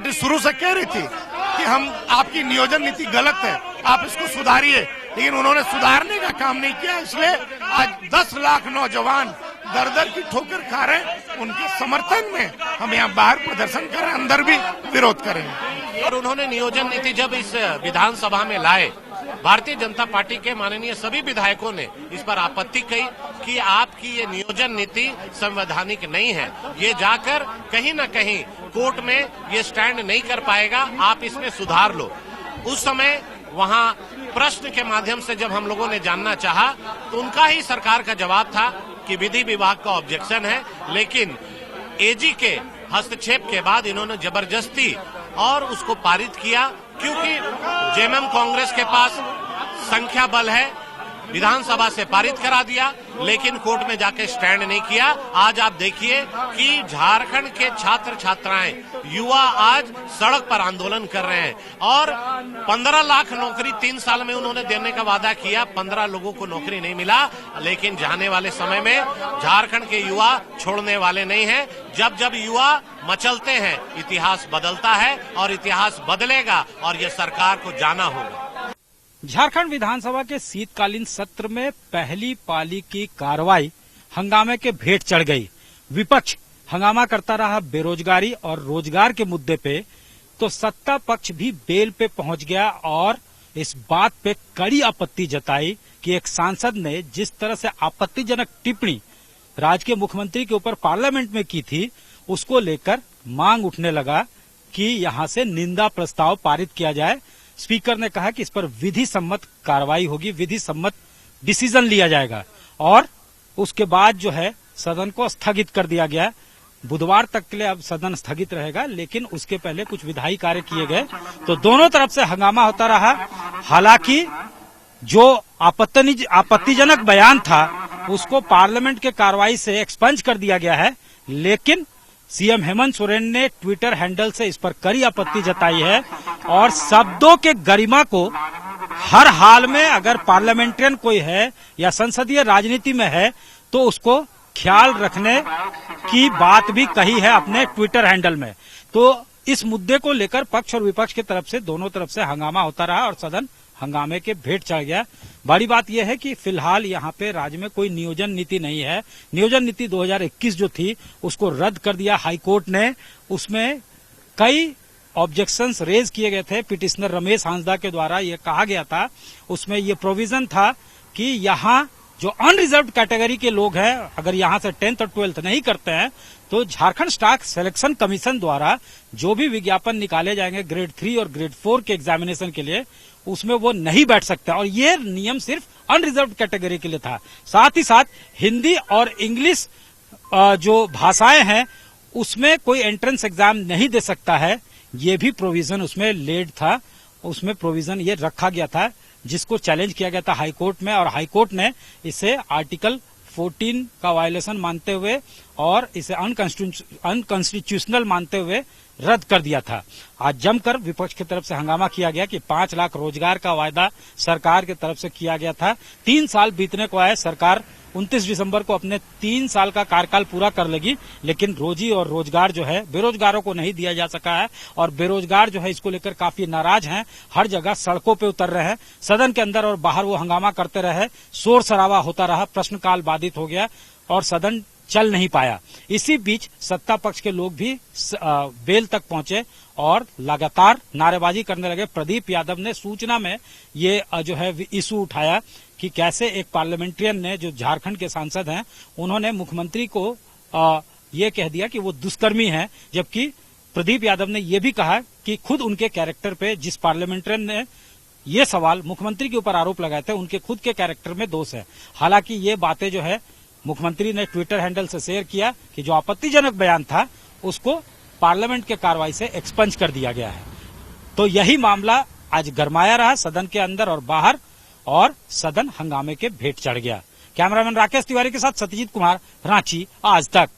Party शुरू से कह रही थी कि हम आपकी नियोजन नीति गलत है, आप इसको सुधारिए, लेकिन उन्होंने सुधारने का काम नहीं किया। इसलिए आज 10 लाख नौजवान दर दर की ठोकर खा रहे हैं। उनके समर्थन में हम यहाँ बाहर प्रदर्शन कर रहे हैं, अंदर भी विरोध करेंगे। और उन्होंने नियोजन नीति जब इस विधानसभा में लाए, भारतीय जनता पार्टी के माननीय सभी विधायकों ने इस पर आपत्ति कही कि आपकी ये नियोजन नीति संवैधानिक नहीं है, ये जाकर कहीं न कहीं कोर्ट में ये स्टैंड नहीं कर पाएगा, आप इसमें सुधार लो। उस समय वहां प्रश्न के माध्यम से जब हम लोगों ने जानना चाहा तो उनका ही सरकार का जवाब था कि विधि विभाग का ऑब्जेक्शन है, लेकिन एजी के हस्तक्षेप के बाद इन्होंने जबरदस्ती और उसको पारित किया, क्योंकि जेएमएम कांग्रेस के पास संख्या बल है, विधानसभा से पारित करा दिया, लेकिन कोर्ट में जाके स्टैंड नहीं किया। आज आप देखिए कि झारखंड के छात्र छात्राएं, युवा आज सड़क पर आंदोलन कर रहे हैं और 15 लाख नौकरी 3 साल में उन्होंने देने का वादा किया, 15 लोगों को नौकरी नहीं मिला। लेकिन जाने वाले समय में झारखंड के युवा छोड़ने वाले नहीं हैं। जब जब युवा मचलते हैं, इतिहास बदलता है और इतिहास बदलेगा और ये सरकार को जाना होगा। झारखंड विधानसभा के शीतकालीन सत्र में पहली पाली की कार्रवाई हंगामे के भेंट चढ़ गई। विपक्ष हंगामा करता रहा बेरोजगारी और रोजगार के मुद्दे पे, तो सत्ता पक्ष भी बेल पे पहुंच गया और इस बात पे कड़ी आपत्ति जताई कि एक सांसद ने जिस तरह से आपत्तिजनक टिप्पणी राज्य के मुख्यमंत्री के ऊपर पार्लियामेंट में की थी, उसको लेकर मांग उठने लगा कि यहां से निंदा प्रस्ताव पारित किया जाए। स्पीकर ने कहा कि इस पर विधि सम्मत कार्रवाई होगी, विधि सम्मत डिसीजन लिया जाएगा और उसके बाद जो है सदन को स्थगित कर दिया गया। बुधवार तक के लिए अब सदन स्थगित रहेगा, लेकिन उसके पहले कुछ विधायी कार्य किए गए, तो दोनों तरफ से हंगामा होता रहा। हालांकि जो आपत्तिजनक बयान था उसको पार्लियामेंट के कार्रवाई से एक्सपंज कर दिया गया है, लेकिन सीएम हेमंत सोरेन ने ट्विटर हैंडल से इस पर कड़ी आपत्ति जताई है और शब्दों के गरिमा को हर हाल में अगर पार्लियामेंटेरियन कोई है या संसदीय राजनीति में है तो उसको ख्याल रखने की बात भी कही है अपने ट्विटर हैंडल में। तो इस मुद्दे को लेकर पक्ष और विपक्ष की तरफ से दोनों तरफ से हंगामा होता रहा और सदन हंगामे के भेंट चढ़ गया। बड़ी बात यह है कि फिलहाल यहाँ पे राज्य में कोई नियोजन नीति नहीं है। नियोजन नीति 2021 जो थी उसको रद्द कर दिया हाईकोर्ट ने। उसमें कई ऑब्जेक्शंस रेज किए गए थे। पिटिशनर रमेश हांसदा के द्वारा ये कहा गया था, उसमें ये प्रोविजन था कि यहाँ जो अनरिजर्व कैटेगरी के लोग हैं, अगर यहाँ से 10th और 12th नहीं करते हैं तो झारखंड स्टाफ सिलेक्शन कमीशन द्वारा जो भी विज्ञापन निकाले जाएंगे ग्रेड 3 और ग्रेड 4 के एग्जामिनेशन के लिए, उसमें वो नहीं बैठ सकते। और ये नियम सिर्फ अनरिजर्व कैटेगरी के लिए था। साथ ही साथ हिंदी और इंग्लिश जो भाषाएं हैं उसमें कोई एंट्रेंस एग्जाम नहीं दे सकता है, ये भी प्रोविजन उसमें लेड था। उसमें प्रोविजन ये रखा गया था जिसको चैलेंज किया गया था हाईकोर्ट में, और हाईकोर्ट ने इसे आर्टिकल 14 का वायलेशन मानते हुए और इसे अनकॉन्स्टिट्यूशनल मानते हुए रद्द कर दिया था। आज जमकर विपक्ष की तरफ से हंगामा किया गया कि 5 लाख रोजगार का वायदा सरकार की तरफ से किया गया था। 3 साल बीतने को आए, सरकार 29 दिसंबर को अपने 3 साल का कार्यकाल पूरा कर लेगी, लेकिन रोजी और रोजगार जो है बेरोजगारों को नहीं दिया जा सका है और बेरोजगार जो है इसको लेकर काफी नाराज हैं। हर जगह सड़कों पे उतर रहे हैं। सदन के अंदर और बाहर वो हंगामा करते रहे, शोर शराबा होता रहा, प्रश्नकाल बाधित हो गया और सदन चल नहीं पाया। इसी बीच सत्ता पक्ष के लोग भी बेल तक पहुंचे और लगातार नारेबाजी करने लगे। प्रदीप यादव ने सूचना में ये जो है इशू उठाया कि कैसे एक पार्लियामेंटेरियन ने, जो झारखंड के सांसद हैं, उन्होंने मुख्यमंत्री को ये कह दिया कि वो दुष्कर्मी है, जबकि प्रदीप यादव ने ये भी कहा कि खुद उनके कैरेक्टर पे जिस पार्लियामेंटेरियन ने ये सवाल मुख्यमंत्री के ऊपर आरोप लगाए थे, उनके खुद के कैरेक्टर में दोष है। हालांकि ये बातें जो है मुख्यमंत्री ने ट्विटर हैंडल से शेयर किया कि जो आपत्तिजनक बयान था उसको पार्लियामेंट के कार्रवाई से एक्सपंज कर दिया गया है। तो यही मामला आज गरमाया रहा सदन के अंदर और बाहर, और सदन हंगामे के भेंट चढ़ गया। कैमरामैन राकेश तिवारी के साथ सत्यजीत कुमार, रांची आज तक।